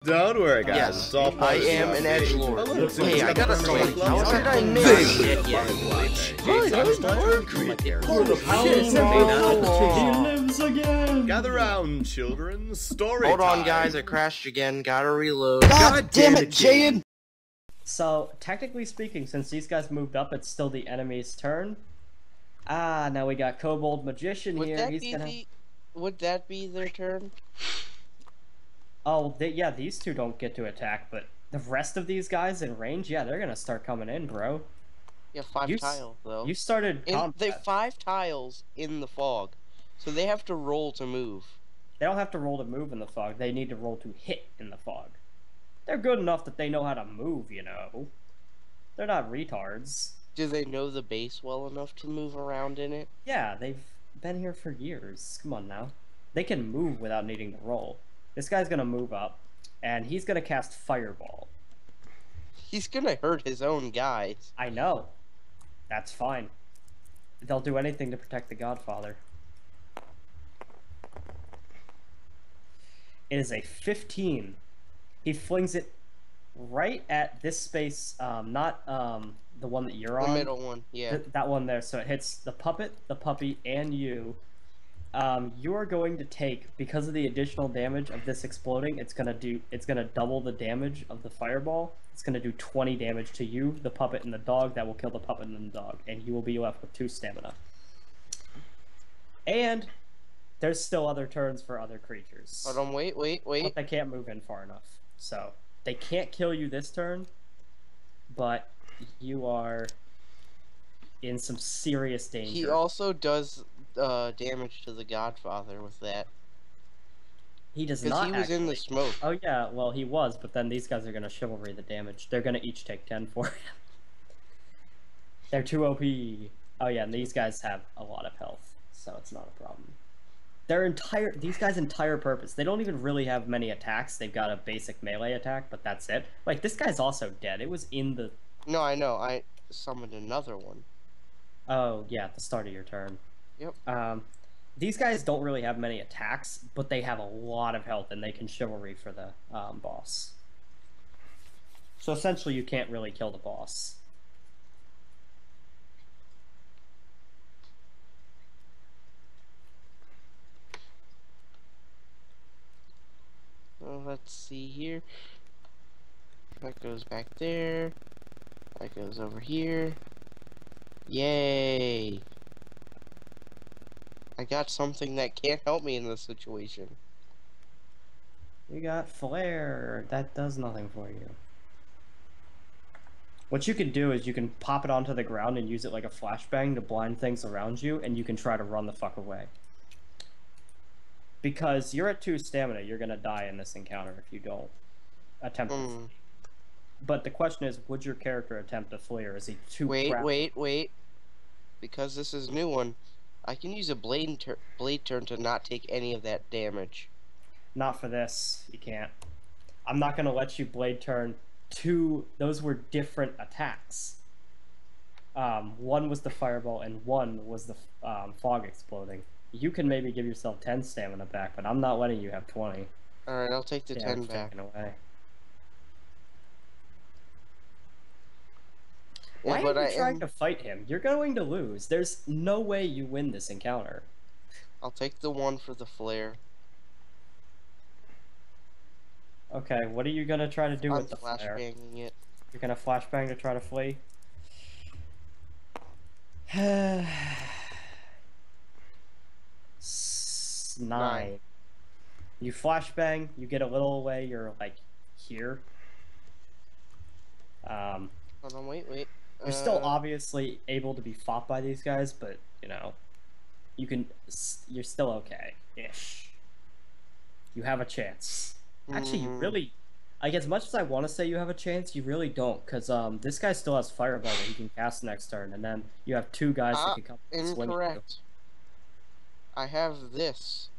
Don't worry, guys. Yes, It's all part I of the am an process. edgelord. Oh, look, so Hey, he's I got gotta the say, permanent how gloves did I on. miss Big shit yet? He lives again! Gather round, children. Story Hold on, time. guys, I crashed again. Gotta reload. God damn it, Jaden! So, technically speaking, since these guys moved up, it's still the enemy's turn. Ah, now we got Kobold Magician Would here. that He's be gonna... Would that be their turn? Oh, yeah, these two don't get to attack, but the rest of these guys in range, yeah, they're gonna start coming in, bro. Yeah, five tiles though. You started combat. They 5 tiles in the fog, so they have to roll to move. They don't have to roll to move in the fog. They need to roll to hit in the fog. They're good enough that they know how to move, you know. They're not retards. Do they know the base well enough to move around in it? Yeah, they've been here for years. Come on now. They can move without needing to roll. This guy's gonna move up, and he's gonna cast Fireball. He's gonna hurt his own guys. I know. That's fine. They'll do anything to protect the Godfather. It is a 15. He flings it right at this space, not the one that you're on. The middle one, yeah. That one there. So it hits the puppet, the puppy, and you. You are going to take, because of the additional damage of this exploding, it's gonna double the damage of the fireball. It's gonna do 20 damage to you, the puppet, and the dog. That will kill the puppet and the dog, and you will be left with 2 stamina. And there's still other turns for other creatures. Hold on, wait. But they can't move in far enough. So, they can't kill you this turn, but you are in some serious danger. He also does damage to the Godfather with that. He does not. Because he was in the smoke. Oh yeah, well he was, but then these guys are gonna chivalry the damage. They're gonna each take 10 for him. They're too OP. Oh yeah, and these guys have a lot of health, so it's not a problem. These guys' entire purpose, they don't even really have many attacks. They've got a basic melee attack, but that's it. Like, this guy's also dead. It was in the... No, I know. I summoned another one. Oh, yeah, at the start of your turn. Yep. These guys don't really have many attacks, but they have a lot of health, and they can chivalry for the boss. So essentially, you can't really kill the boss. Well, let's see here. That goes back there. That goes over here. Yay! I got something that can't help me in this situation. You got Flare. That does nothing for you. What you can do is you can pop it onto the ground and use it like a flashbang to blind things around you, and you can try to run the fuck away. Because you're at 2 stamina, you're gonna die in this encounter if you don't attempt to flee. But the question is, would your character attempt to flee, or is he too crap? Wait. Because this is a new one, I can use a blade turn to not take any of that damage. Not for this, you can't. I'm not gonna let you blade turn 2, those were different attacks. One was the fireball and one was the fog exploding. You can maybe give yourself 10 stamina back, but I'm not letting you have 20. Alright, I'll take the 10 it's back. taken away. Yeah, Why are you trying to fight him? You're going to lose. There's no way you win this encounter. I'll take the 1 for the flare. Okay, what are you gonna try to do with the flare? Flashbanging it. You're gonna flashbang to try to flee? 9. You flashbang, you get a little away, you're like here. Hold on, wait. You're still obviously able to be fought by these guys, but you know, you're still okay-ish. You have a chance. Actually, you really, like, as much as I want to say you have a chance, you really don't, because this guy still has Fireball that he can cast next turn, and then you have 2 guys that can come and swing at you. Incorrect. I have this.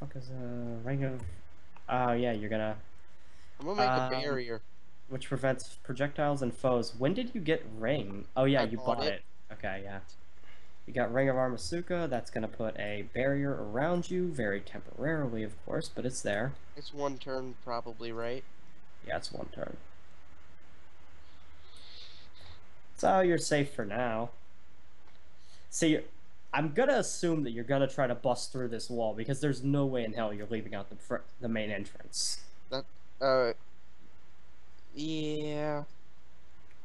Fuck is a ring of... Oh yeah, you're gonna... I'm gonna make a barrier. Which prevents projectiles and foes. When did you get ring? Oh yeah, you bought it. Okay, yeah. You got Ring of Armasuka. That's going to put a barrier around you, very temporarily, of course, but it's there. It's one turn, probably, right? Yeah, it's one turn. So you're safe for now. See, I'm going to assume that you're going to try to bust through this wall, because there's no way in hell you're leaving out the main entrance. Yeah.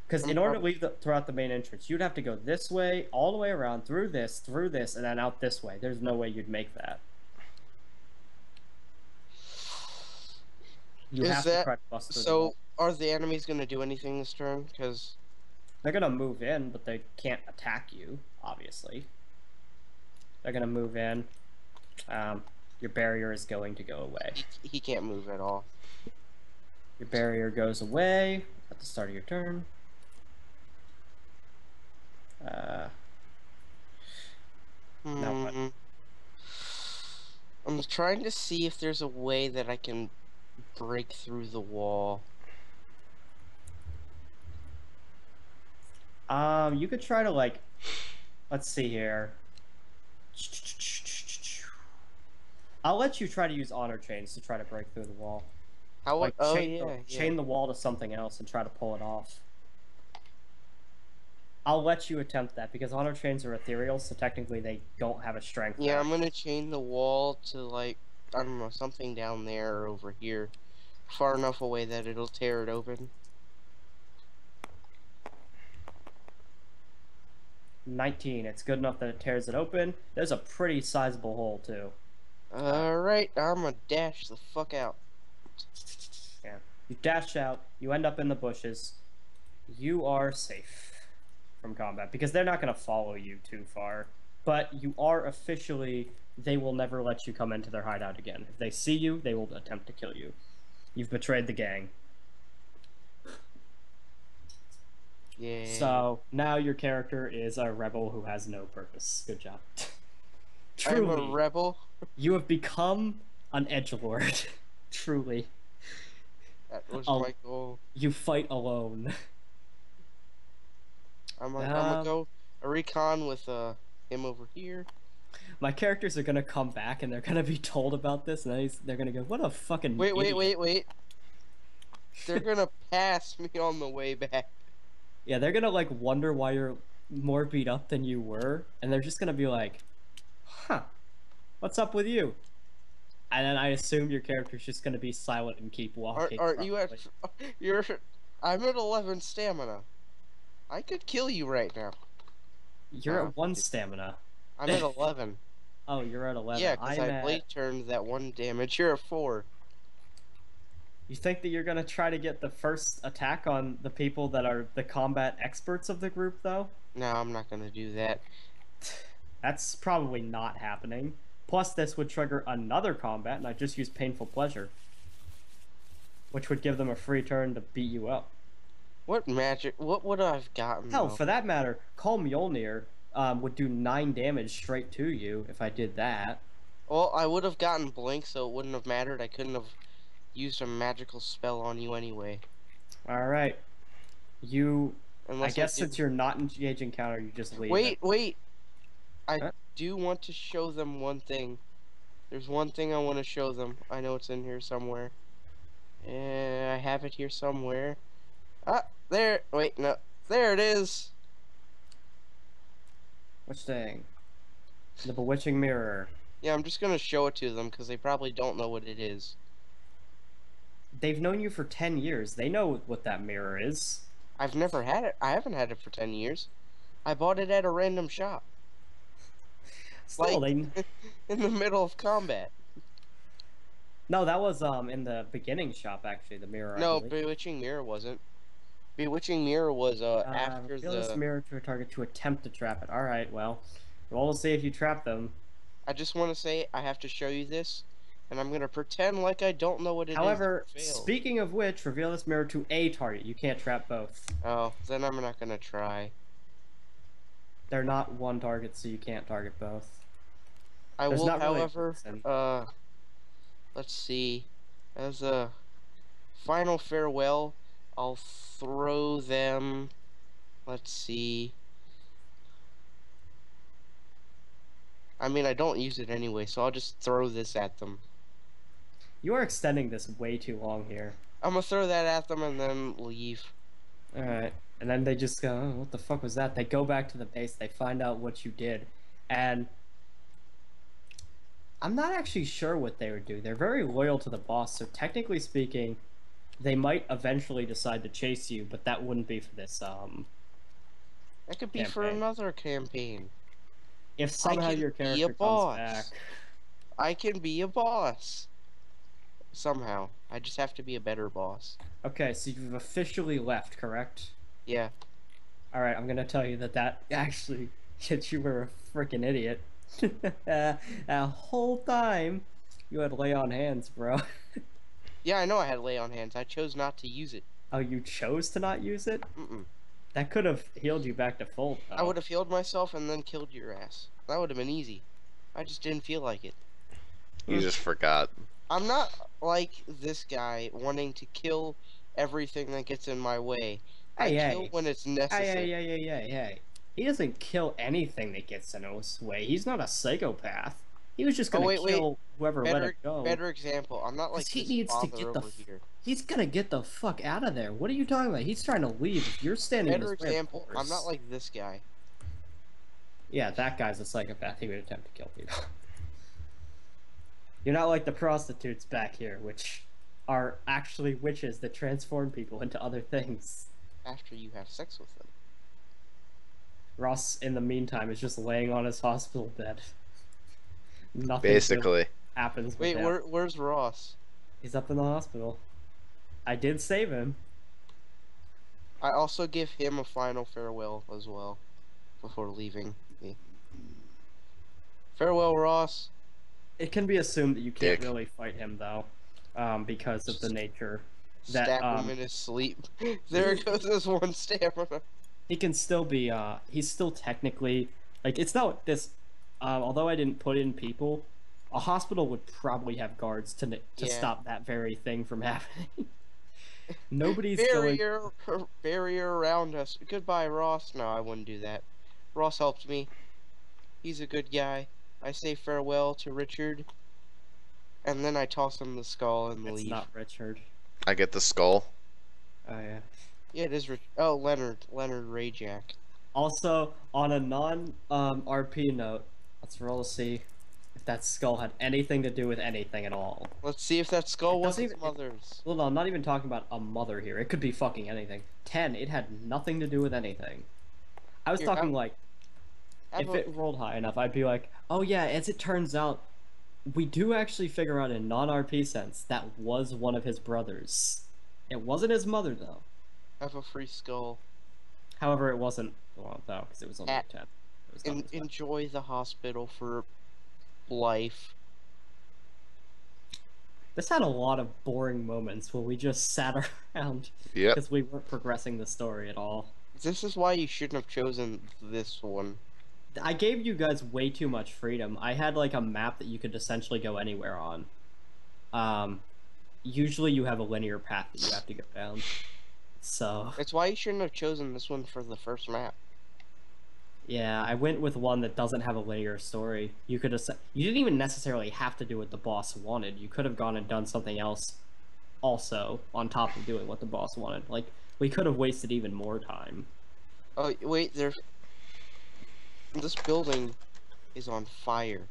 Because in order to leave throughout the main entrance, you'd have to go this way, all the way around, through this, and then out this way. There's no way you'd make that. You have to try to bust through the wall. So, are the enemies going to do anything this turn? Because they're going to move in, but they can't attack you, obviously. They're going to move in. Your barrier is going to go away. He can't move at all. Your barrier goes away at the start of your turn. Now what? I'm trying to see if there's a way that I can break through the wall. You could try to, like, let's see here. I'll let you try to use honor chains to try to break through the wall. How? Like, Oh, chain the wall to something else and try to pull it off. I'll let you attempt that, because honor chains are ethereal, so technically they don't have a strength. Yeah, I'm gonna chain the wall to, like, I don't know, something down there or over here. Far enough away that it'll tear it open. 19. It's good enough that it tears it open. There's a pretty sizable hole, too. Alright, I'm gonna dash the fuck out. Yeah. You dash out, you end up in the bushes. You are safe from combat, because they're not going to follow you too far. But you are officially, they will never let you come into their hideout again. If they see you, they will attempt to kill you. You've betrayed the gang. Yeah. So, now your character is a rebel who has no purpose. Good job. Truly, I'm a rebel. You have become an edgelord. Truly. That was my goal. You fight alone. I'm gonna go a recon with him over here. My characters are gonna come back and they're gonna be told about this, and they're gonna go, "What a fucking idiot." Wait. They're gonna pass me on the way back. Yeah, they're gonna, like, wonder why you're more beat up than you were, and they're just gonna be like, "Huh, what's up with you?" And then I assume your character's just gonna be silent and keep walking. Are you at? I'm at 11 stamina. I could kill you right now. You're at 1 stamina. I'm at 11. Oh, you're at 11. Yeah, because I blade turned that 1 damage. You're at 4. You think that you're gonna try to get the first attack on the people that are the combat experts of the group, though? No, I'm not gonna do that. That's probably not happening. Plus, this would trigger another combat, and I just use Painful Pleasure, which would give them a free turn to beat you up. What magic? What would I have gotten? Hell, though? for that matter, Call Mjolnir would do 9 damage straight to you if I did that. Well, I would have gotten Blink, so it wouldn't have mattered. I couldn't have used a magical spell on you anyway. Alright. I Unless guess since you're not engaging counter, you just leave. Wait. I do want to show them one thing. There's one thing I want to show them. I know it's in here somewhere. I have it here somewhere. Ah, there. Wait, no. There it is. Which thing? The Bewitching Mirror. Yeah, I'm just going to show it to them because they probably don't know what it is. They've known you for 10 years. They know what that mirror is. I've never had it. I haven't had it for 10 years. I bought it at a random shop. Still, like, in the middle of combat. No, that was in the beginning shop, actually, the mirror. No, Bewitching Mirror wasn't. Bewitching Mirror was after reveal this mirror to a target to attempt to trap it. Alright, well, roll to see if you trap them. I just want to say I have to show you this, and I'm going to pretend like I don't know what it is. However, speaking of which, reveal this mirror to a target. You can't trap both. Oh, then I'm not going to try. They're not one target, so you can't target both. I will, however, let's see. As a final farewell, I'll throw them. Let's see. I mean, I don't use it anyway, so I'll just throw this at them. You are extending this way too long here. I'm gonna throw that at them and then leave. Alright. And then they just go, oh, what the fuck was that? They go back to the base, they find out what you did. And I'm not actually sure what they would do. They're very loyal to the boss, so technically speaking, they might eventually decide to chase you, but that wouldn't be for this, That could be for campaign. another campaign. If somehow can your be a character boss. comes back. I can be a boss. Somehow. I just have to be a better boss. Okay, so you've officially left, correct? Yeah. Alright, I'm gonna tell you that actually that you were a freaking idiot. That whole time, you had lay on hands, bro. Yeah, I know I had lay on hands. I chose not to use it. Oh, you chose to not use it? Mm-mm. That could have healed you back to full, though. I would have healed myself and then killed your ass. That would have been easy. I just didn't feel like it. You just forgot. I'm not like this guy wanting to kill everything that gets in my way. I kill when it's necessary. Hey. He doesn't kill anything that gets in his way. He's not a psychopath. He was just gonna kill whoever let it go. Better example. I'm not like he this needs to father get the over here. He's gonna get the fuck out of there. What are you talking about? He's trying to leave. If you're standing in Better his way, example. I'm not like this guy. Yeah, that guy's a psychopath. He would attempt to kill people. You're not like the prostitutes back here, which are actually witches that transform people into other things. After you have sex with them. Ross, in the meantime, is just laying on his hospital bed. Nothing Basically. happens with Wait, him. where's Ross? He's up in the hospital. I did save him. I also give him a final farewell as well before leaving me. Farewell, Ross. It can be assumed that you can't Dick. really fight him, though, because of the nature that Stab him in his sleep. There goes his one stamina. he can still be. He's still technically like it's not this. Although I didn't put in people, a hospital would probably have guards to Yeah. stop that very thing from happening. Nobody's barrier around us. Goodbye, Ross. No, I wouldn't do that. Ross helped me. He's a good guy. I say farewell to Richard, and then I toss him the skull and It's leave. not Richard. I get the skull. Oh yeah. Yeah, it is Rich. Oh, Leonard Rayjack. Also, on a non-RP note, let's roll to see if that skull had anything to do with anything at all. Let's see if that skull It was doesn't his even- mother's. Well, no, I'm not even talking about a mother here. It could be fucking anything. 10, it had nothing to do with anything. I was Here, talking have- like, have if a- it rolled high enough, I'd be like, oh yeah, as it turns out, we do actually figure out in non-RP sense that was one of his brothers. It wasn't his mother, though. Have a free skull. However, it wasn't, well, though, because it was only 10. It was not his mother. Enjoy the hospital for life. This had a lot of boring moments where we just sat around Yep. because we weren't progressing the story at all. This is why you shouldn't have chosen this one. I gave you guys way too much freedom. I had like a map that you could essentially go anywhere on. Usually you have a linear path that you have to go down. So That's why you shouldn't have chosen this one for the first map. yeah, I went with one that doesn't have a linear story. You could you didn't even necessarily have to do what the boss wanted. You could have gone and done something else also on top of doing what the boss wanted. Like we could have wasted even more time. Oh, wait, this building is on fire.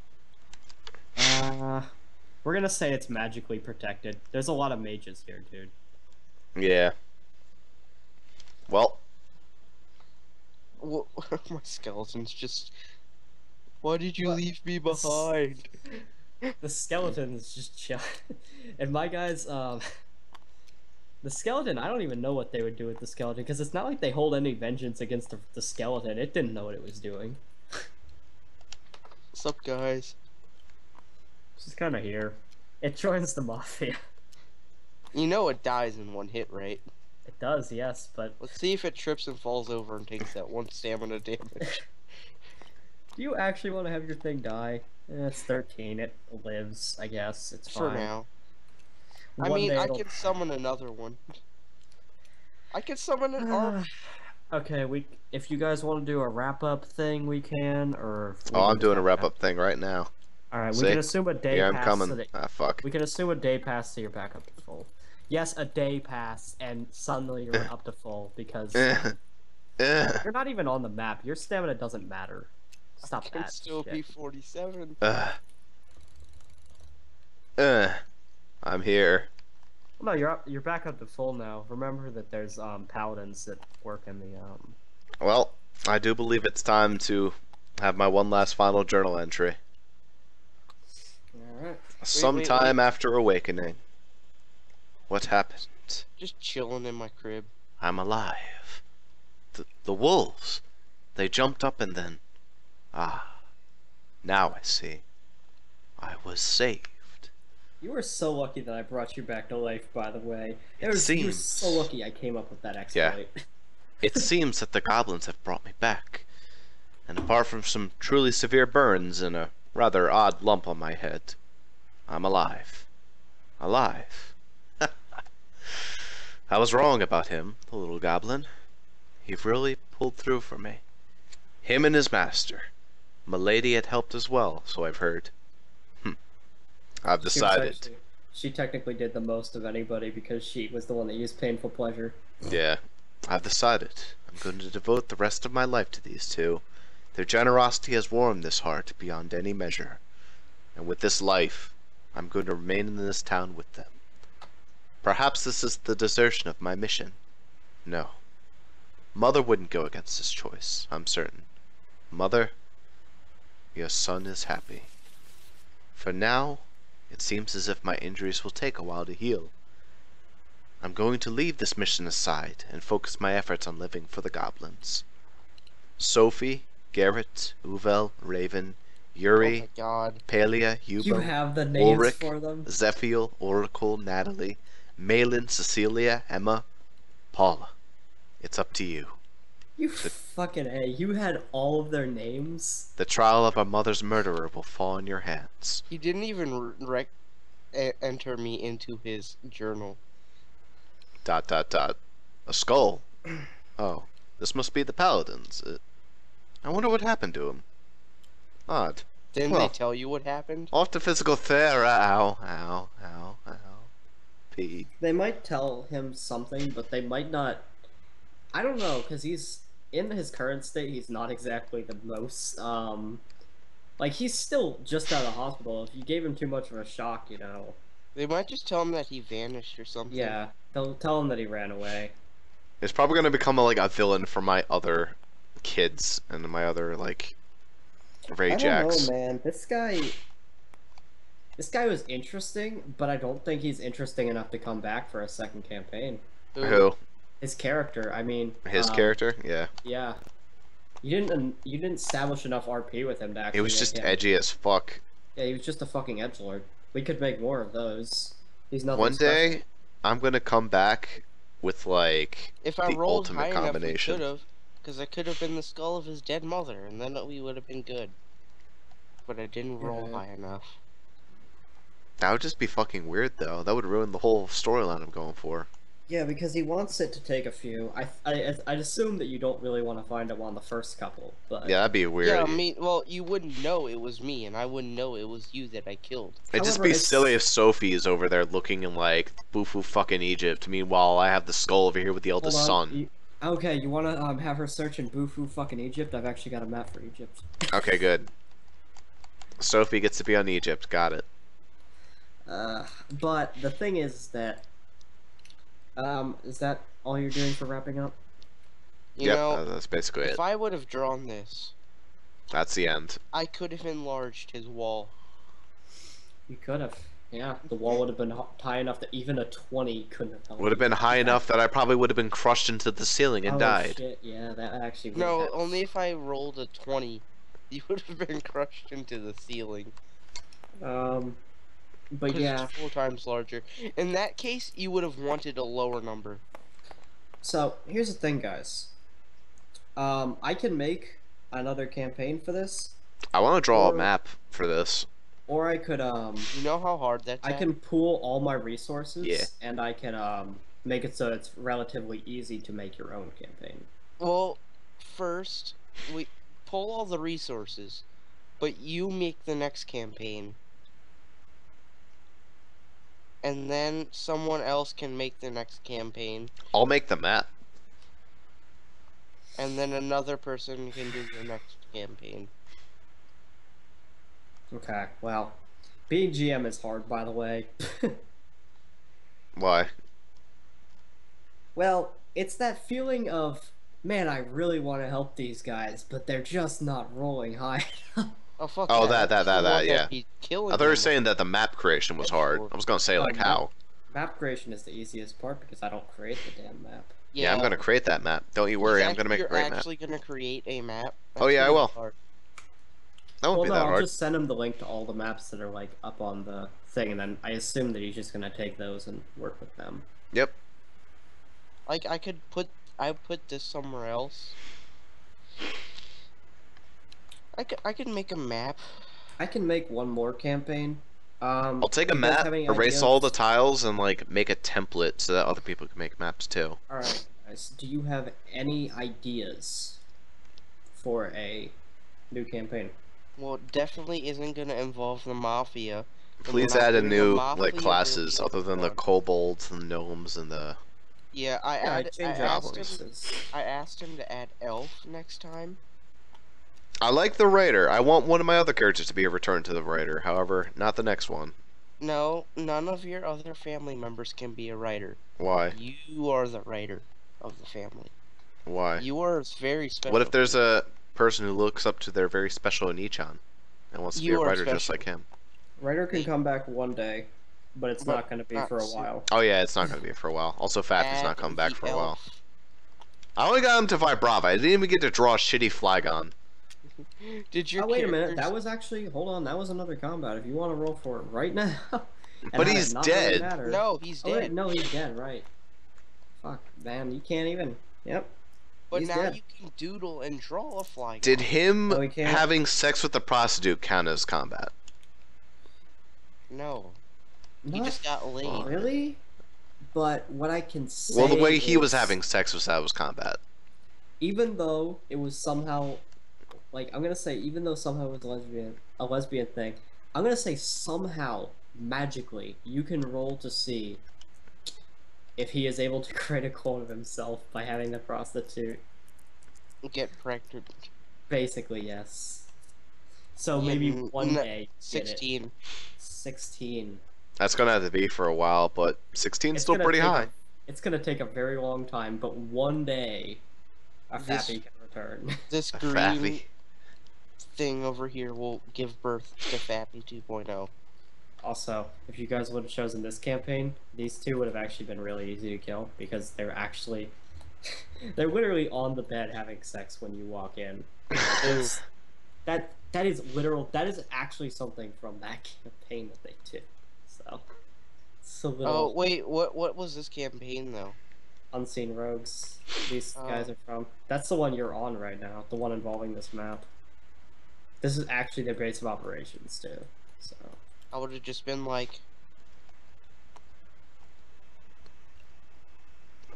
We're gonna say it's magically protected. There's a lot of mages here, dude. Yeah. Well, My skeleton's just... Why did you leave me behind? The skeleton is just chill. And my guys, the skeleton, I don't even know what they would do with the skeleton, because it's not like they hold any vengeance against the skeleton. It didn't know what it was doing. What's up, guys? It's just kind of here. It joins the mafia. You know it dies in one hit, right? It does, yes, but Let's see if it trips and falls over and takes that one stamina damage. do you actually want to have your thing die? It's 13. It lives, I guess. It's For fine. now. I One mean, day I it'll- can summon another one. I can summon an arm. Okay, if you guys want to do a wrap up thing, we can, or we Oh, can I'm just doing a have wrap up thing right now. All right, we See? can assume a day Here I'm passed so coming. that Ah, fuck. we can assume a day passed so you're back up to full. Yes, a day passed and suddenly you're up to full because you're not even on the map. Your stamina doesn't matter. Stop I can that still shit. be 47. I'm here. No, you're up. You're back up to full now. Remember that there's paladins that work in the Well, I do believe it's time to have my one last final journal entry. All right. Sometime after awakening. What happened? Just chilling in my crib. I'm alive. The wolves. They jumped up and then... Ah. Now I see. I was saved. You were so lucky that I brought you back to life. By the way, you It were seems... so lucky I came up with that exploit. It seems that the goblins have brought me back. And apart from some truly severe burns and a rather odd lump on my head, I'm alive. Alive. I was wrong about him, the little goblin. He really pulled through for me. Him and his master. Milady had helped as well, so I've heard. I've decided. She technically did the most of anybody because she was the one that used painful pleasure. Yeah. I've decided. I'm going to devote the rest of my life to these two. Their generosity has warmed this heart beyond any measure. And with this life, I'm going to remain in this town with them. Perhaps this is the desertion of my mission. No. Mother wouldn't go against this choice, I'm certain. Mother, your son is happy. For now, it seems as if my injuries will take a while to heal. I'm going to leave this mission aside and focus my efforts on living for the goblins. Sophie, Garrett, Uvel, Raven, Oh Yuri, my god. Palia, You Hugo, have the names Ulrich, for them. Zephiel, Oracle, Natalie, Malin, Cecilia, Emma, Paula. It's up to you. You fucking A. You had all of their names. The trial of our mother's murderer will fall in your hands. He didn't even enter me into his journal. ... A skull? Oh, this must be the paladins. I wonder what happened to him. Odd. Didn't Well, they tell you what happened? off to physical therapy. Ow. Pee. They might tell him something, but they might not. I don't know, because he's in his current state. He's not exactly the most. Like he's still just out of the hospital. If you gave him too much of a shock, you know. They might just tell him that he vanished or something. Yeah, they'll tell him that he ran away. It's probably gonna become a villain for my other kids and my other Rayjacks. I don't know, man. This guy was interesting, but I don't think he's interesting enough to come back for a second campaign. Who? His character, I mean. His character? Yeah. Yeah. You didn't establish enough RP with him to actually. He was just edgy as fuck. Yeah, he was just a fucking edgelord. We could make more of those. He's nothing One day, special. I'm gonna come back with if I the rolled ultimate high enough, we combination. could have, because I could have been the skull of his dead mother, and then we would have been good. But I didn't roll high enough. That would just be fucking weird, though. That would ruin the whole storyline I'm going for. Yeah, because he wants it to take a few. I'd assume that you don't really want to find him on the first couple, but Yeah, that'd be weird. Yeah, I mean, well, you wouldn't know it was me, and I wouldn't know it was you that I killed. It'd just However, be it's- silly if Sophie is over there looking in Bufu fucking Egypt. Meanwhile, I have the skull over here with the Hold eldest on, son. okay, you want to have her search in Bufu fucking Egypt? I've actually got a map for Egypt. Okay, good. Sophie gets to be on Egypt. Got it. But the thing is that, is that all you're doing for wrapping up? You know, that's basically it. if I would have drawn this, That's the end. I could have enlarged his wall. You could have. Yeah, the wall would have been high enough that even a 20 couldn't have held. Would have been high enough that I probably would have been crushed into the ceiling and Oh, died. shit, yeah, that actually would No, have. only if I rolled a 20, you would have been crushed into the ceiling. But 'Cause yeah. it's 4 times larger. In that case, you would have wanted a lower number. So here's the thing, guys. I can make another campaign for this, I want to draw a Or- map for this. or I could You know how hard that's I at? can pool all my resources, Yeah. and I can make it so it's relatively easy to make your own campaign. Well, first, we pull all the resources, but you make the next campaign. And then someone else can make the next campaign. I'll make the map. And then another person can do the next campaign. Okay, well, being GM is hard, by the way. Why? Well, it's that feeling of, man, I really want to help these guys, but they're just not rolling high enough. Oh, fuck Oh, that. yeah. Killing I thought you were them. saying that the map creation was hard. I was gonna say, like, how? Map creation is the easiest part because I don't create the damn map. Yeah, I'm gonna create that map. Don't you worry, I'm gonna make a great You're map. actually gonna create a map? Oh, yeah, I will. Hard. That won't be that I'll hard. just send him the link to all the maps that are, like, up on the thing, and then I assume that he's just gonna take those and work with them. Yep. Like, I put this somewhere else. I could make a map. I can make one more campaign. I'll take a you guys map, have any erase ideas? all the tiles, and like make a template so that other people can make maps too. Alright, guys. Do you have any ideas for a new campaign? Well, it definitely isn't gonna involve the mafia. and Please we're not add a doing the new mafia, like we're classes doing other than the one. kobolds and gnomes and the. Yeah, I I change asked him. races. I asked him to add elf next time. I like the raider. I want one of my other characters to be a return to the raider. However, not the next one. No, none of your other family members can be a writer. Why? You are the writer of the family. Why? You are very special. What if there's a person who looks up to their very special Nichan and wants to be a You are writer just special. like him? Ryder can come back one day, but it's But not going to be not for a soon. while. Oh yeah, it's not gonna be for a while. Also, Faffy's not Add coming back the for a while. elf. I only got him to Vibrava. I didn't even get to draw a shitty Flagon. Did your Oh, wait a minute. characters- That was actually... Hold on. That was another combat. If you want to roll for it right now... and But have it he's not really dead. matter- No, he's Oh, wait, dead. no, he's dead, right. Fuck, man. You can't even... Yep. But he's now dead. you can doodle and draw a fly. Did him No, he can't. having sex with the prostitute count as combat? No, he Not just got laid. really? But what I can say Well, the way he was is, having sex was combat. even though it was somehow... Like, I'm gonna say, even though somehow it was a lesbian thing, I'm gonna say somehow, magically, you can roll to see if he is able to create a clone of himself by having the prostitute. Get pregnant. Basically, yes. So Yeah, maybe one no, day. get it. 16. 16. That's gonna have to be for a while, but 16 is It's still gonna pretty take high. It's gonna take a very long time, but one day, a This- Fappy can return. This A green Faffy. thing over here will give birth to Fappy 2.0. Also, if you guys would have chosen this campaign, these two would have actually been really easy to kill because they're actually they're literally on the bed having sex when you walk in. It's, that is actually something from that campaign that they did. So it's a Oh little wait, what was this campaign though? Unseen Rogues. These Oh. guys are from. That's the one you're on right now. The one involving this map. This is actually their base of operations too. So. I would have just been like,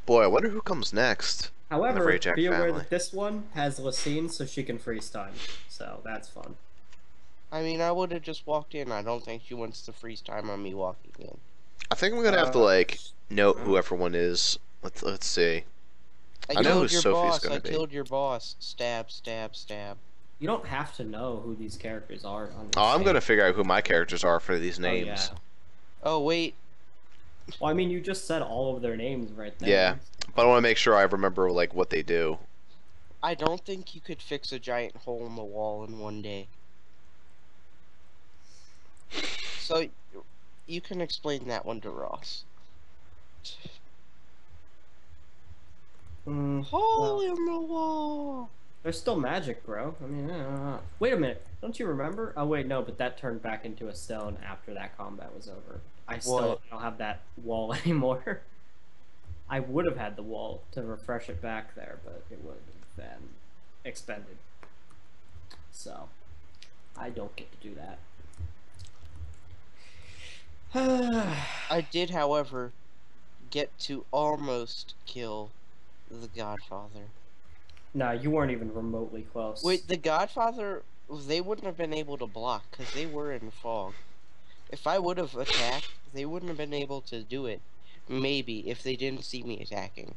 Boy, I wonder who comes next. However, Rayjack be aware family. that this one has Lysine, so she can freeze time. So that's fun. I mean, I would have just walked in. I don't think she wants to freeze time on me walking in. I think I'm gonna have to like note who everyone is. Let's see. I know killed who your Sophie's boss. gonna I be. killed your boss. Stab, stab, stab. You don't have to know who these characters are. On this Oh, I'm game. gonna figure out who my characters are for these Oh, names. yeah. Oh wait, Well, I mean, you just said all of their names right there. Yeah. But I want to make sure I remember like what they do. I don't think you could fix a giant hole in the wall in one day. So, you can explain that one to Ross. Hole in the wall! There's still magic, bro. I mean, wait a minute. Don't you remember? Oh, wait, no, but that turned back into a stone after that combat was over. I still What? don't have that wall anymore. I would have had the wall to refresh it back there, but it would have been expended. So, I don't get to do that. I did, however, get to almost kill the Godfather. No, you weren't even remotely close. Wait, the Godfather, they wouldn't have been able to block because they were in fog. If I would have attacked, they wouldn't have been able to do it. Maybe, if they didn't see me attacking.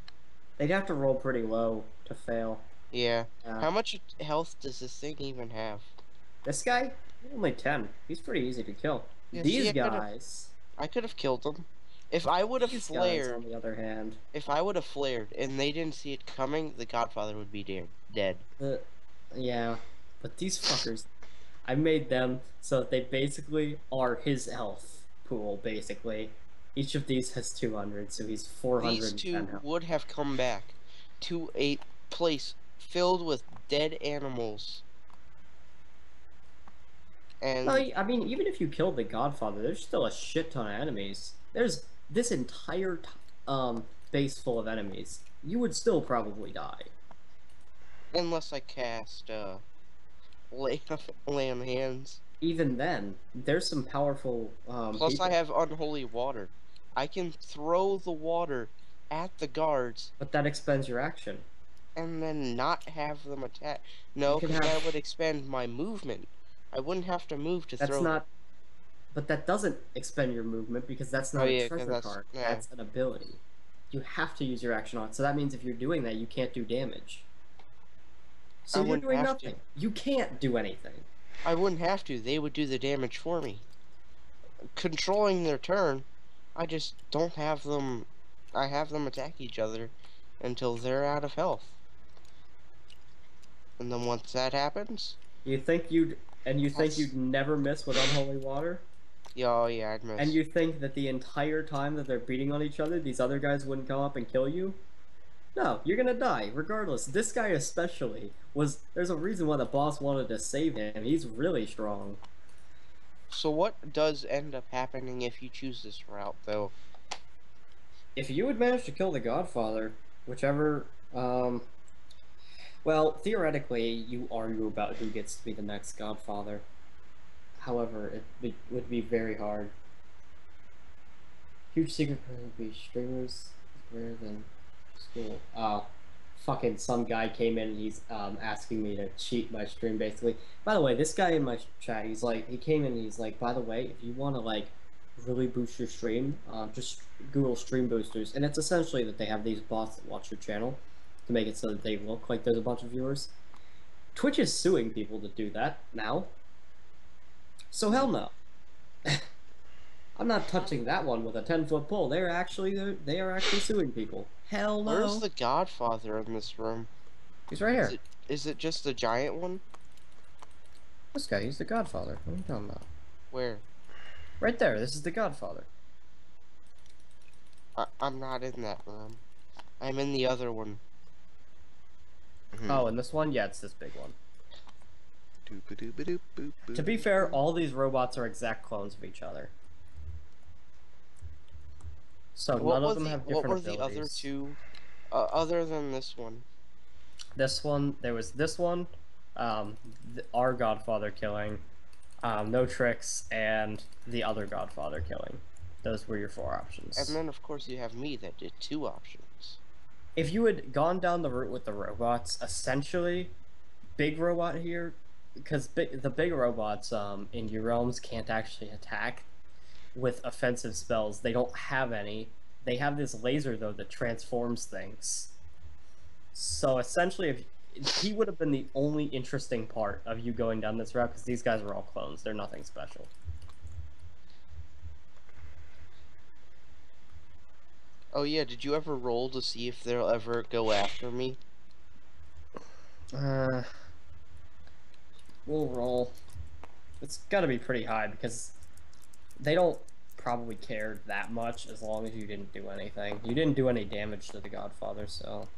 They'd have to roll pretty low to fail. Yeah. How much health does this thing even have? This guy? Only 10. He's pretty easy to kill. Yeah, These see, guys... I could have killed them. If I would have These guys, flared... on the other hand... If I would have flared and they didn't see it coming, the Godfather would be dead. Yeah. But these fuckers... I made them so that they basically are his health pool, basically. Each of these has 200, so he's 410 These two health. would have come back to a place filled with dead animals. And Well, I mean, even if you killed the Godfather, there's still a shit ton of enemies. There's this entire base full of enemies. You would still probably die. unless I cast lay on hands. Even then, there's some powerful Plus people. I have unholy water. I can throw the water at the guards But that expends your action. and then not have them attack. No, You can because have- that would expend my movement. I wouldn't have to move to That's throw. not... But that doesn't expend your movement because that's not Oh, yeah, a 'cause treasure that's- card. yeah. That's an ability. You have to use your action on it. So that means if you're doing that, you can't do damage. So I you're wouldn't doing have to. nothing. You can't do anything. I wouldn't have to. They would do the damage for me. Controlling their turn, I just don't have them. I have them attack each other until they're out of health. And then once that happens, You think you'd never miss with unholy water? yeah, oh yeah, I'd miss. And you think that the entire time that they're beating on each other, these other guys wouldn't come up and kill you? No, you're gonna die, regardless. This guy especially there's a reason why the boss wanted to save him. He's really strong. So what does end up happening if you choose this route, though? If you would manage to kill the Godfather, whichever, well, theoretically, you argue about who gets to be the next Godfather. However, it would be very hard. Huge secret would be streamers is greater than school. Fucking some guy came in and he's asking me to cheat my stream basically. By the way, this guy in my chat, he came in and he's like, by the way, if you want to like really boost your stream, just Google stream boosters, and it's essentially that they have these bots that watch your channel to make it so that they look like there's a bunch of viewers. Twitch is suing people to do that now. So hell no. I'm not touching that one with a 10-foot pole. They are actually suing people. Hell no. Where's the Godfather in this room? He's right here. Is it just the giant one? This guy, he's the Godfather. What are you talking about? Where? Right there. This is the Godfather. I'm not in that room. I'm in the other one. Oh, and this one? Yeah, it's this big one. Doop-a-doop-a-doop-boop-boop. To be fair, all these robots are exact clones of each other. So none of them have different abilities. What were the other two, other than this one? This one, there was this one, our Godfather killing, no tricks, and the other Godfather killing. Those were your 4 options. And then, of course, you have me that did 2 options. If you had gone down the route with the robots, essentially, big robot here, because the big robots in Urealms can't actually attack with offensive spells. They don't have any. They have this laser, though, that transforms things. So essentially, if he would have been the only interesting part of you going down this route, because these guys are all clones. They're nothing special. Oh yeah, did you ever roll to see if they'll ever go after me? We'll roll. It's gotta be pretty high, because they don't probably care that much as long as you didn't do anything. You didn't do any damage to the Godfather, so...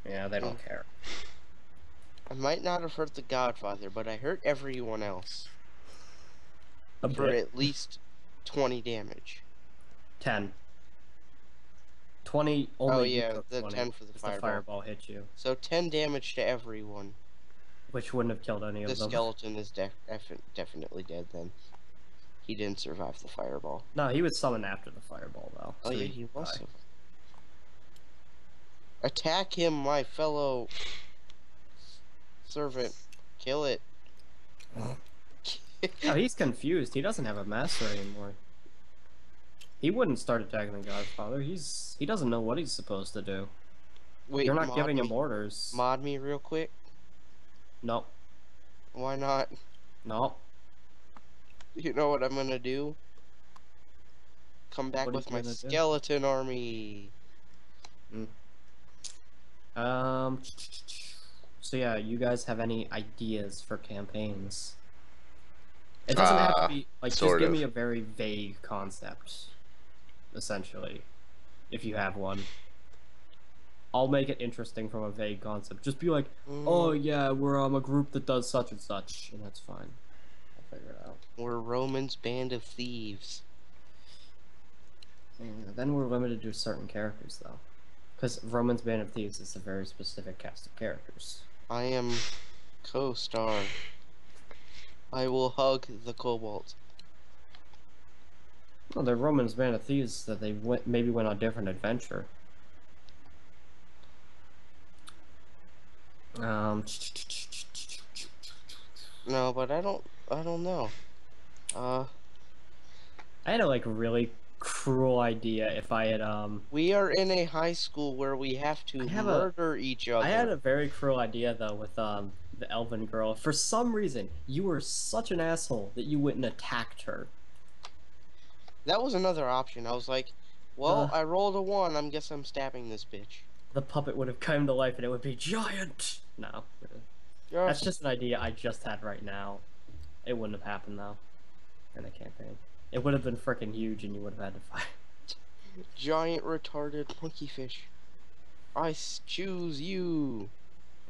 yeah, they don't care. I might not have hurt the Godfather, but I hurt everyone else. A For bit. at least 20 damage. 10. 20, only Oh, you yeah, took the 20, 10 for the 'cause fireball. fireball hit you, So 10 damage to everyone. which wouldn't have killed any The of them. skeleton is definitely dead then. He didn't survive the fireball. No, he was summoned after the fireball, though. Oh so yeah, he must died. have. Attack him, my fellow servant. Kill it. Oh, he's confused. He doesn't have a master anymore. He wouldn't start attacking the Godfather. He doesn't know what he's supposed to do. Wait, You're not mod giving me. him orders. Mod me real quick. Nope. Why not? Nope. You know what I'm gonna do? Come back What are with you my gonna do? skeleton army. So yeah, you guys have any ideas for campaigns? It doesn't have to be like just sort give of. me a very vague concept, essentially, if you have one. I'll make it interesting from a vague concept. Just be like, oh yeah, we're a group that does such and such, and that's fine. I'll figure it out. We're Roman's band of thieves. And then we're limited to certain characters, though. Because Roman's Band of Thieves is a very specific cast of characters. I am co-star. I will hug the kobold. Well, they're Roman's Band of Thieves that they maybe went on a different adventure. No, but I don't know. I had a like really cruel idea if I had We are in a high school where we have to murder each other. I had a very cruel idea though with the elven girl. For some reason, you were such an asshole that you wouldn't attacked her. That was another option. I was like, well, I rolled a 1. I guess I'm stabbing this bitch. The puppet would have come to life and it would be giant. No. That's just an idea I just had right now. It wouldn't have happened though in the campaign. It would have been freaking huge and you would have had to fight. Giant retarded monkey fish. I choose you.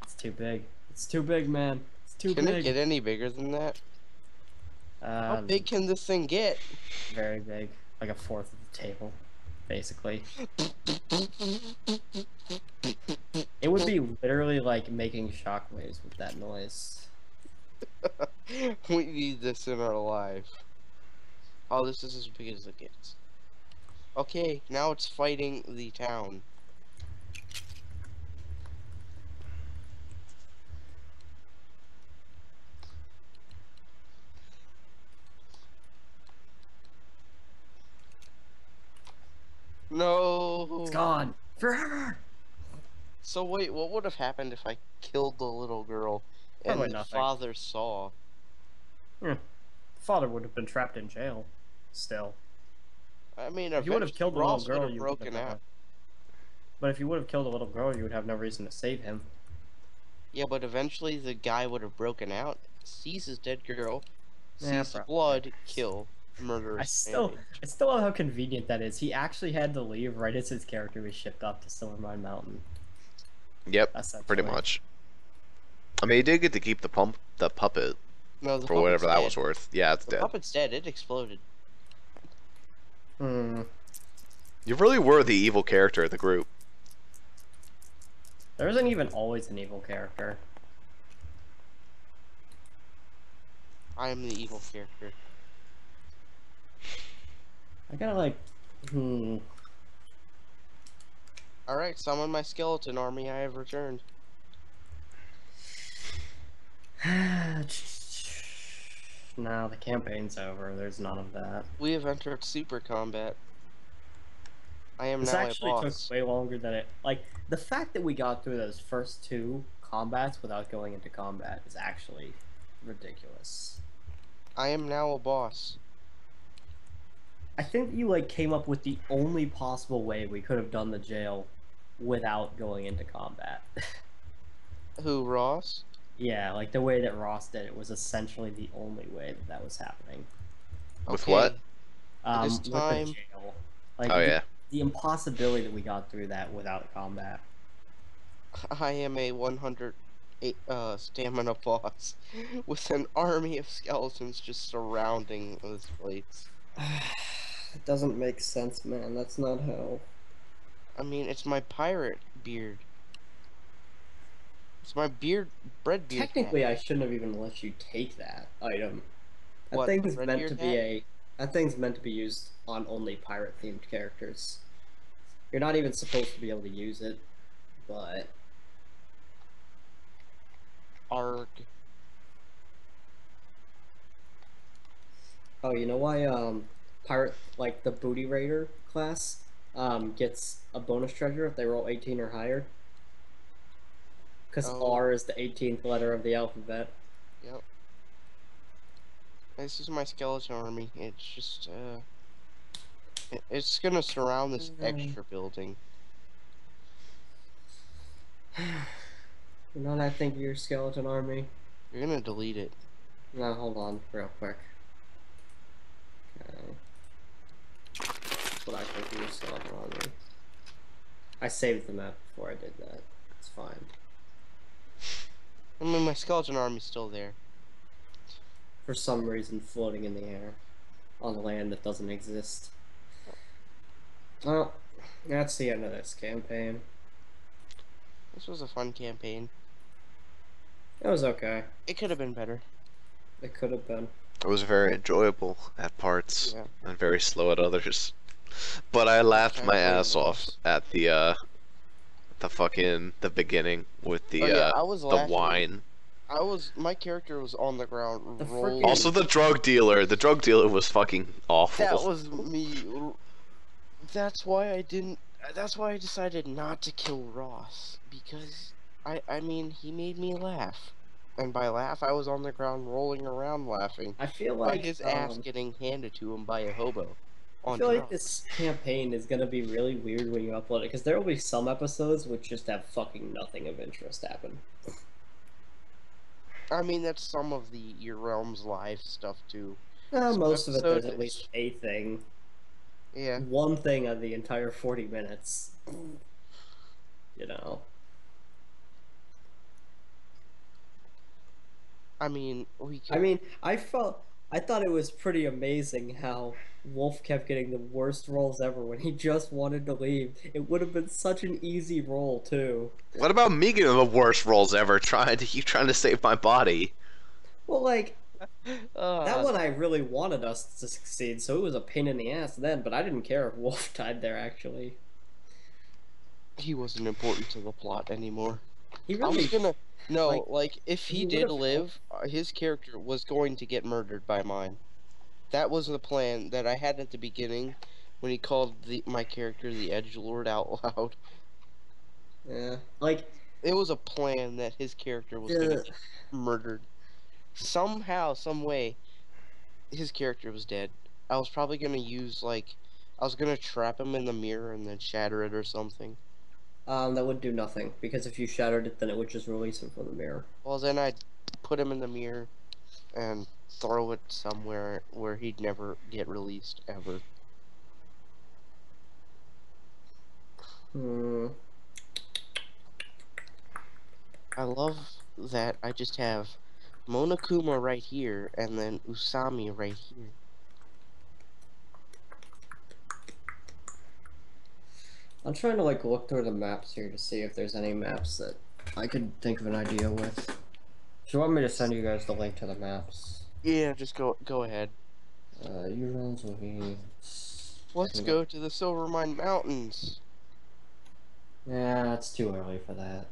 It's too big. It's too big, man. It's too Can big. it get any bigger than that? How big can this thing get? Very big. Like a fourth of the table, basically. It would be literally like making shockwaves with that noise. We need this in our life. Oh, this is as big as it gets. Okay, now it's fighting the town. No. It's gone forever. So wait, what would have happened if I killed the little girl and Probably the nothing. father saw? Father would have been trapped in jail. Still. I mean, If you would have killed the little Ross would girl, have you broken would have out. But if you would have killed the little girl, you would have no reason to save him. Yeah, but eventually the guy would have broken out, sees his dead girl, Yeah, sees the probably. blood, kill, murder. I still love how convenient that is. He actually had to leave right as his character was shipped up to Silvermine Mountain. Yep, Essentially. pretty much. I mean, he did get to keep the puppet No, the for whatever that puppet's was dead. worth. Yeah, it's The dead. puppet's dead. It exploded. Hmm. You really were the evil character of the group. There isn't even always an evil character. I am the evil character. I gotta like, Alright, summon my skeleton army. I have returned. No, the campaign's over. There's none of that. We have entered super combat. I am This now a actually took boss. way longer than it. Like, the fact that we got through those first 2 combats without going into combat is actually ridiculous. I am now a boss. I think you, like, came up with the only possible way we could have done the jail without going into combat. Who, Ross? Yeah, like, the way that Ross did it was essentially the only way that that was happening. With Okay. what? It is With the time. jail. Like, Oh, yeah. The impossibility that we got through that without combat. I am a 100 stamina boss with an army of skeletons just surrounding this place. It doesn't make sense, man. That's not how. I mean, it's my pirate beard. It's my bread beard. Technically, hat. I shouldn't have even let you take that item. That What, thing's red meant beard to be that thing's meant to be used on only pirate-themed characters. You're not even supposed to be able to use it. but Arg. oh, you know why pirate like the booty raider class gets a bonus treasure if they roll 18 or higher? Because Oh. R is the 18th letter of the alphabet. Yep. This is my skeleton army. It's just it's gonna surround this extra building. You know what I think of your skeleton army? You're gonna delete it. No, hold on, real quick. Okay. That's what I think of your skeleton army. I saved the map before I did that. It's fine. I mean, my skeleton army's still there. For some reason, floating in the air on land that doesn't exist. Well, that's the end of this campaign. This was a fun campaign. It was okay. It could have been better. It could have been. It was very enjoyable at parts Yeah. and very slow at others. But I laughed my ass off at the beginning with the Oh, yeah, I was the laughing. wine. My character was on the ground The rolling. frickin- Also the drug dealer. The drug dealer was fucking awful. That was me. That's why I decided not to kill Ross, because I mean, he made me laugh. And by laugh, I was on the ground rolling around laughing. I feel By like his ass getting handed to him by a hobo. I On feel like drugs. this campaign is gonna be really weird when you upload it, because there will be some episodes which just have fucking nothing of interest happen. I mean, that's some of the Urealms live stuff too. Most of it, there's episode at least a thing. Yeah. One thing on the entire 40 minutes. You know. I mean, we could... I mean, I thought it was pretty amazing how Wulf kept getting the worst rolls ever when he just wanted to leave. It would have been such an easy roll too. What about me getting the worst rolls ever? Trying to save my body. Well, like that Uh, one, I really wanted us to succeed, so it was a pain in the ass then. But I didn't care if Wulf died there. Actually, he wasn't important to the plot anymore. he I really was gonna... No, like, like, if he he did would've- live, his character was going to get murdered by mine. That was the plan that I had at the beginning when he called my character the edgelord out loud. Yeah, like It was a plan that his character was gonna get murdered. Somehow, some way, his character was dead. I was probably gonna use, like... I was gonna trap him in the mirror and then shatter it or something. that would do nothing because if you shattered it, then it would just release him from the mirror. Well, then I'd put him in the mirror and throw it somewhere where he'd never get released, ever. Hmm. I love that I just have Monokuma right here, and then Usami right here. I'm trying to like look through the maps here to see if there's any maps that I could think of an idea with. Do you want me to send you guys the link to the maps? Yeah, just go ahead. Urealms will be... Let's go to the Silvermine Mountains. Yeah, it's too early for that.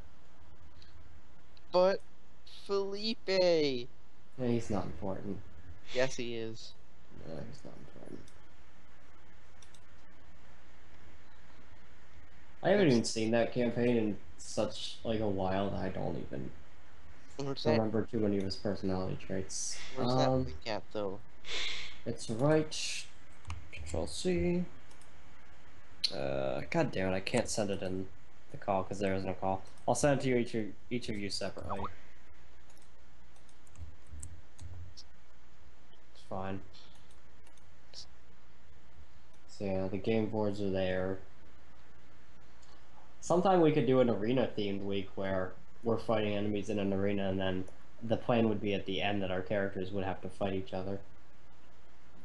But Felipe. Yeah, he's not important. Yes, he is. No, he's not important. I haven't even seen that campaign in such like a while that I don't even remember too many of his personality traits. Where's that link at, though? It's right. Control C. God damn it! I can't send it in the call because there isn't a call. I'll send it to each of you separately. It's fine. So yeah, the game boards are there. Sometime we could do an arena themed week where we're fighting enemies in an arena, and then the plan would be at the end that our characters would have to fight each other.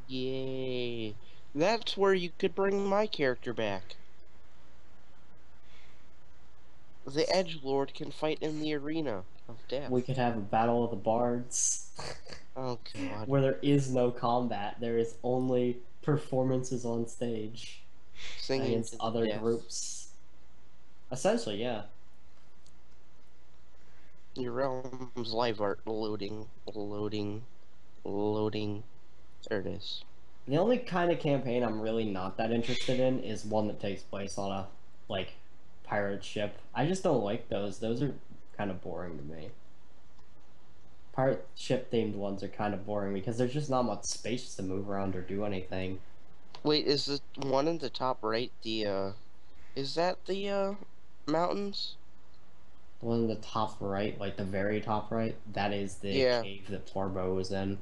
Yay. That's where you could bring my character back. The edgelord can fight in the arena of death. We could have a battle of the bards. Oh god. Where there is no combat, there is only performances on stage Singing against to the other death. groups. Essentially, yeah. Urealms live art loading. There it is. The only kind of campaign I'm really not that interested in is one that takes place on a, like, pirate ship. I just don't like those. Those are kind of boring to me. Pirate ship themed ones are kind of boring because there's just not much space to move around or do anything. Wait, is the one in the top right is that the mountains? The one in the top right, like the very top right, that is the Yeah. cave that Torbo was in.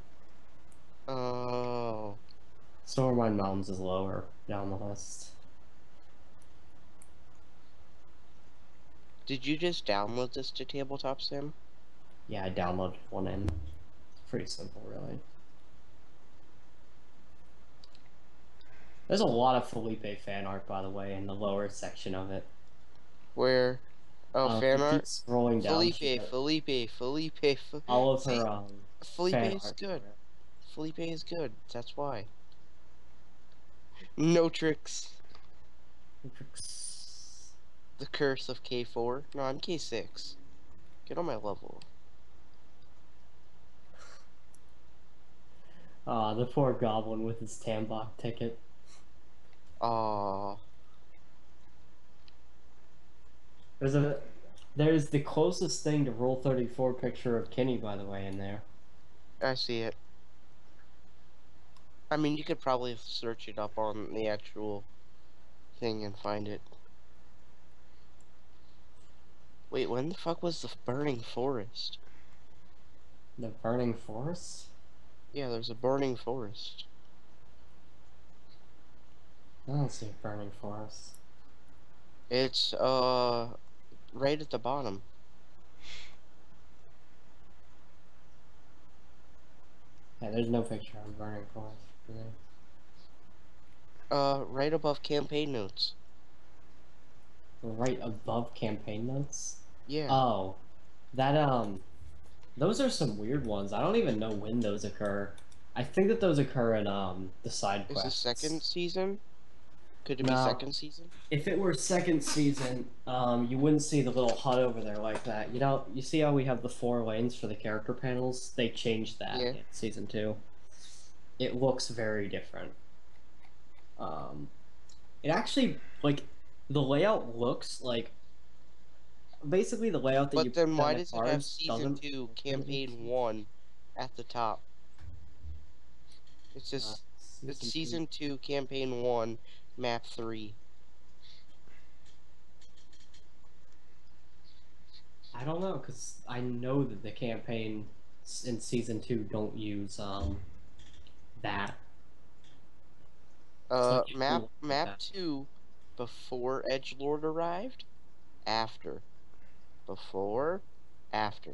Oh. Stormwind Mountains is lower down the list. Did you just download this to Tabletop Sim? Yeah, I downloaded one in. It's pretty simple, really. There's a lot of Felipe fan art, by the way, in the lower section of it. Where? Oh, If fan you keep art? scrolling down, Felipe. all of See, her Felipe fan is art. good. Felipe is good. That's why. No tricks. The curse of K4. No, I'm K6. Get on my level. The poor goblin with his Tambach ticket. Aww. There's the closest thing to Rule 34 picture of Kinney, by the way, in there. I see it. I mean, you could probably search it up on the actual thing and find it. Wait, when the fuck was the burning forest? The burning forest? Yeah, there's a burning forest. I don't see a burning forest. It's, right at the bottom. Yeah, there's no picture of burning forest for there. Right above campaign notes. Right above campaign notes? Yeah. Oh. That, those are some weird ones. I don't even know when those occur. I think that those occur in, the side Is quests. this second season? Could it be No. second season? If it were second season, you wouldn't see the little hut over there like that. You know, you see how we have the 4 lanes for the character panels? They changed that Yeah. in season 2. It looks very different. It actually, like, the layout looks like, basically the layout that you But then put why on the does it have cards season doesn't 2, look very campaign interesting. 1 at the top? It's just, it's Season season 2, campaign 1, map 3. I don't know, because I know that the campaign in season 2 don't use, that. So it Map looks like that. 2, before edgelord arrived, after. Before, after.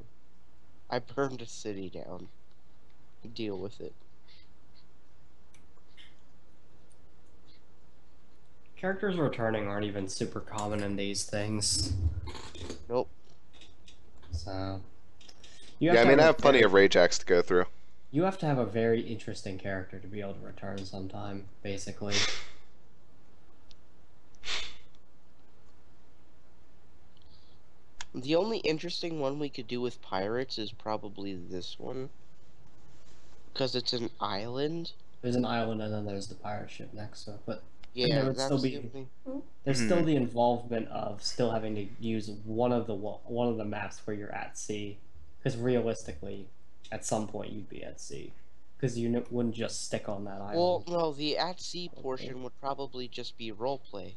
I burned a city down. Deal with it. Characters returning aren't even super common in these things. Nope. So Yeah, I mean, I have plenty of Rayjacks to go through. You have to have a very interesting character to be able to return sometime, basically. The only interesting one we could do with pirates is probably this one. Because it's an island. There's an island and then there's the pirate ship next to it, but Yeah, there would that's still the be only... there's still the involvement of still having to use one of the maps where you're at sea, because realistically, at some point you'd be at sea, because you wouldn't just stick on that island. Well, no, the at sea portion would probably just be roleplay.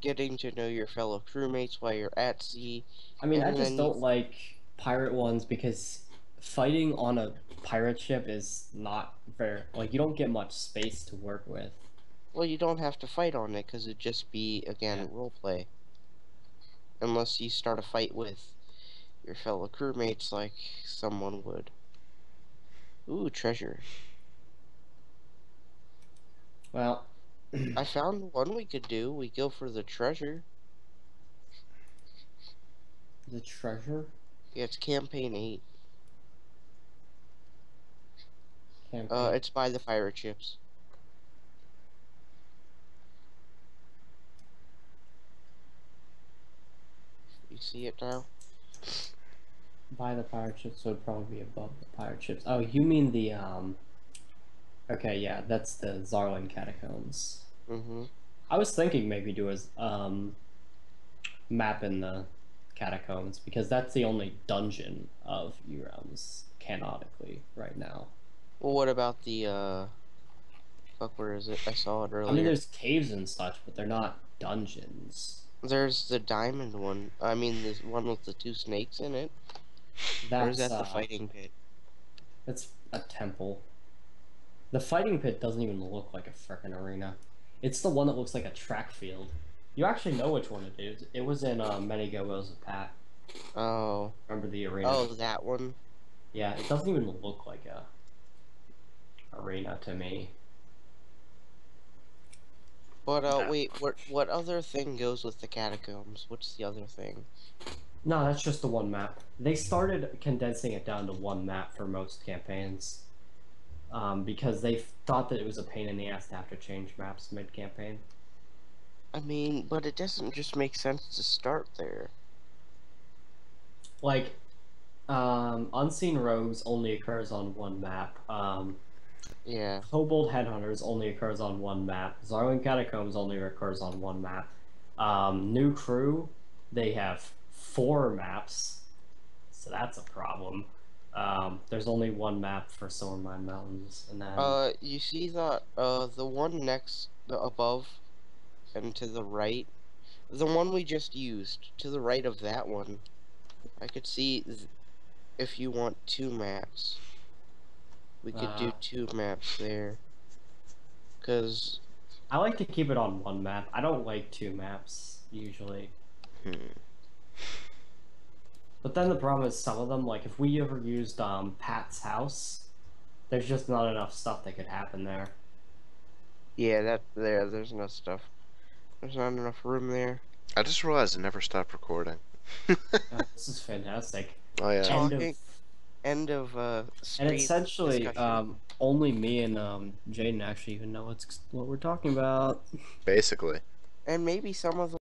Getting to know your fellow crewmates while you're at sea. I mean, I and just then don't like pirate ones because fighting on a pirate ship is not very, like, you don't get much space to work with. Well, you don't have to fight on it because it'd just be, again, roleplay. Unless you start a fight with your fellow crewmates like someone would. Ooh, treasure. Well, I found one we could do. We go for the treasure. the treasure? Yeah, it's campaign 8. Campaign. It's by the pirate ships. you see it now? By the pirate ships would probably be above the pirate ships. Oh, you mean the Okay, yeah, that's the Zarlan catacombs. Mm-hmm. I was thinking maybe do a map in the catacombs because that's the only dungeon of Urealms canonically right now. Well, what about the fuck, where is it? I saw it earlier. I mean, there's caves and such, but they're not dungeons. There's the diamond one. I mean, the one with the 2 snakes in it. Or is That's that the fighting pit? That's a temple. The fighting pit doesn't even look like a frickin' arena. It's the one that looks like a track field. You actually know which one it is. It was in Many Go-Go's of Pat. Oh. Remember the arena? Oh, that one? Yeah, it doesn't even look like a arena to me. But, wait, what other thing goes with the catacombs? What's the other thing? No, that's just the one map. They started condensing it down to one map for most campaigns. Because they thought that it was a pain in the ass to have to change maps mid-campaign. I mean, but it doesn't just make sense to start there. Like, Unseen Rogues only occurs on one map. Yeah. Kobold Headhunters only occurs on one map. Zarlan Catacombs only occurs on one map. New Crew, they have 4 maps, so that's a problem. There's only one map for Silvermine Mountains, and then You see the one next, above, and to the right? The one we just used, to the right of that one. I could see if you want 2 maps. We could do 2 maps there. Cause I like to keep it on one map. I don't like 2 maps usually. But then the problem is some of them, like if we ever used Pat's house, there's just not enough stuff that could happen there. yeah, there's enough stuff. There's not enough room there. I just realized I never stopped recording. Oh, this is fantastic. Oh yeah. Talking. End of And stream essentially, discussion. only me and Jaden actually even know what we're talking about. Basically. And maybe some of the